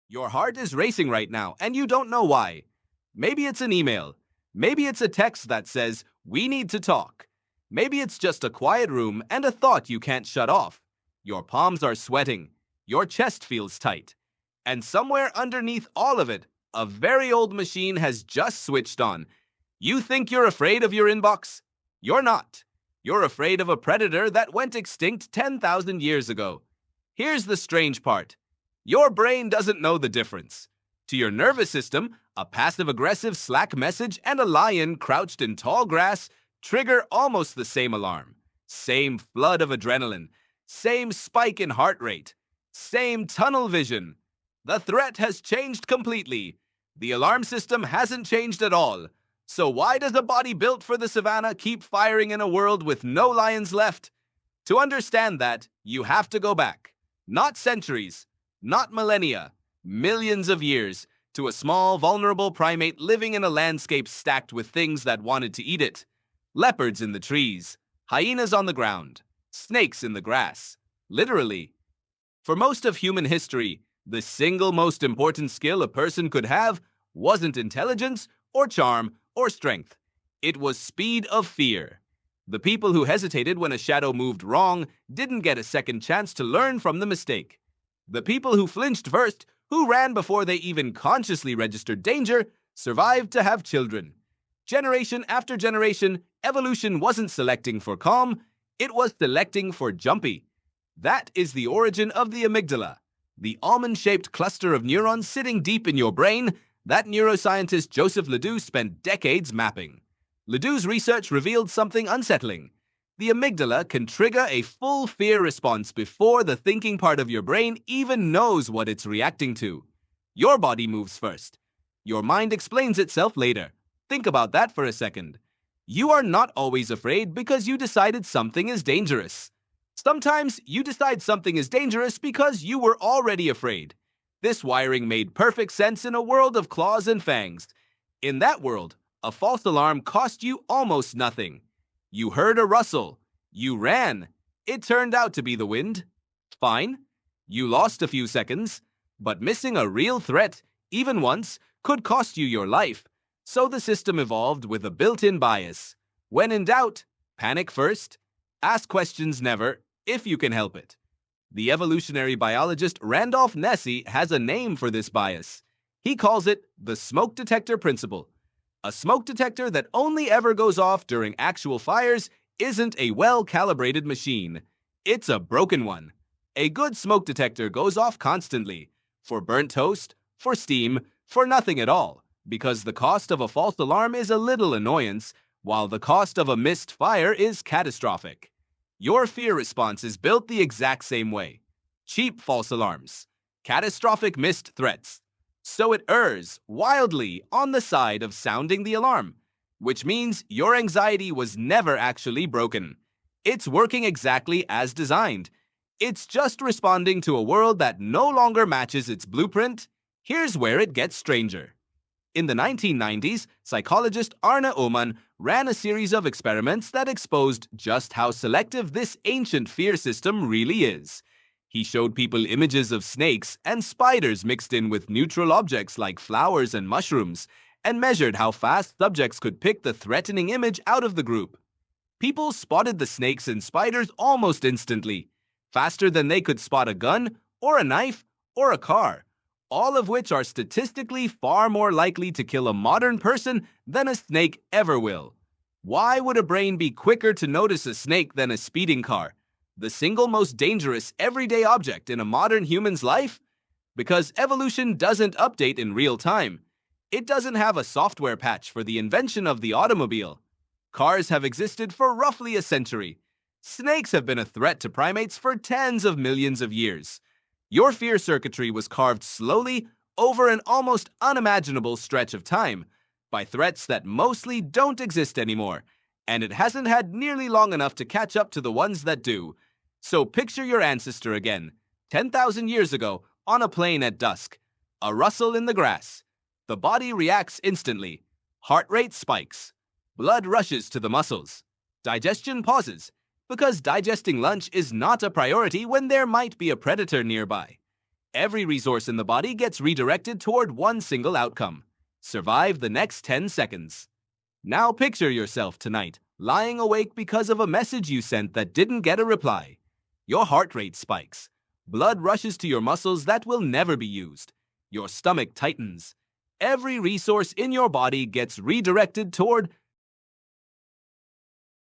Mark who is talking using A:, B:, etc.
A: Your heart is racing right now, and you don't know why. Maybe it's an email. Maybe it's a text that says, "We need to talk." Maybe it's just a quiet room and a thought you can't shut off. Your palms are sweating. Your chest feels tight. And somewhere underneath all of it, a very old machine has just switched on. You think you're afraid of your inbox? You're not. You're afraid of a predator that went extinct 10,000 years ago. Here's the strange part. Your brain doesn't know the difference. To your nervous system, a passive-aggressive Slack message and a lion crouched in tall grass trigger almost the same alarm. Same flood of adrenaline. Same spike in heart rate. Same tunnel vision. The threat has changed completely. The alarm system hasn't changed at all. So why does a body built for the savannah keep firing in a world with no lions left? To understand that, you have to go back. Not centuries, not millennia, millions of years, to a small, vulnerable primate living in a landscape stacked with things that wanted to eat it. Leopards in the trees, hyenas on the ground, snakes in the grass. Literally. For most of human history, the single most important skill a person could have wasn't intelligence or charm or strength. It was speed of fear. The people who hesitated when a shadow moved wrong didn't get a second chance to learn from the mistake. The people who flinched first, who ran before they even consciously registered danger, survived to have children. Generation after generation, evolution wasn't selecting for calm, it was selecting for jumpy. That is the origin of the amygdala, the almond-shaped cluster of neurons sitting deep in your brain that neuroscientist Joseph Ledoux spent decades mapping. Ledoux's research revealed something unsettling. The amygdala can trigger a full fear response before the thinking part of your brain even knows what it's reacting to. Your body moves first. Your mind explains itself later. Think about that for a second. You are not always afraid because you decided something is dangerous. Sometimes you decide something is dangerous because you were already afraid. This wiring made perfect sense in a world of claws and fangs. In that world, a false alarm cost you almost nothing. You heard a rustle. You ran. It turned out to be the wind. Fine. You lost a few seconds. But missing a real threat, even once, could cost you your life. So the system evolved with a built-in bias. When in doubt, panic first. Ask questions never, if you can help it. The evolutionary biologist Randolph Nesse has a name for this bias. He calls it the smoke detector principle. A smoke detector that only ever goes off during actual fires isn't a well-calibrated machine. It's a broken one. A good smoke detector goes off constantly. For burnt toast, for steam, for nothing at all. Because the cost of a false alarm is a little annoyance, while the cost of a missed fire is catastrophic. Your fear response is built the exact same way. Cheap false alarms. Catastrophic missed threats. So it errs wildly on the side of sounding the alarm, which means your anxiety was never actually broken. It's working exactly as designed. It's just responding to a world that no longer matches its blueprint. Here's where it gets stranger. In the 1990s, psychologist Arne Oman ran a series of experiments that exposed just how selective this ancient fear system really is. He showed people images of snakes and spiders mixed in with neutral objects like flowers and mushrooms, and measured how fast subjects could pick the threatening image out of the group. People spotted the snakes and spiders almost instantly, faster than they could spot a gun, or a knife, or a car, all of which are statistically far more likely to kill a modern person than a snake ever will. Why would a brain be quicker to notice a snake than a speeding car, the single most dangerous everyday object in a modern human's life? Because evolution doesn't update in real time. It doesn't have a software patch for the invention of the automobile. Cars have existed for roughly a century. Snakes have been a threat to primates for tens of millions of years. Your fear circuitry was carved slowly over an almost unimaginable stretch of time by threats that mostly don't exist anymore, and it hasn't had nearly long enough to catch up to the ones that do. So picture your ancestor again, 10,000 years ago, on a plain at dusk. A rustle in the grass. The body reacts instantly. Heart rate spikes. Blood rushes to the muscles. Digestion pauses, because digesting lunch is not a priority when there might be a predator nearby. Every resource in the body gets redirected toward one single outcome. Survive the next 10 seconds. Now picture yourself tonight, lying awake because of a message you sent that didn't get a reply. Your heart rate spikes. Blood rushes to your muscles that will never be used. Your stomach tightens. Every resource in your body gets redirected toward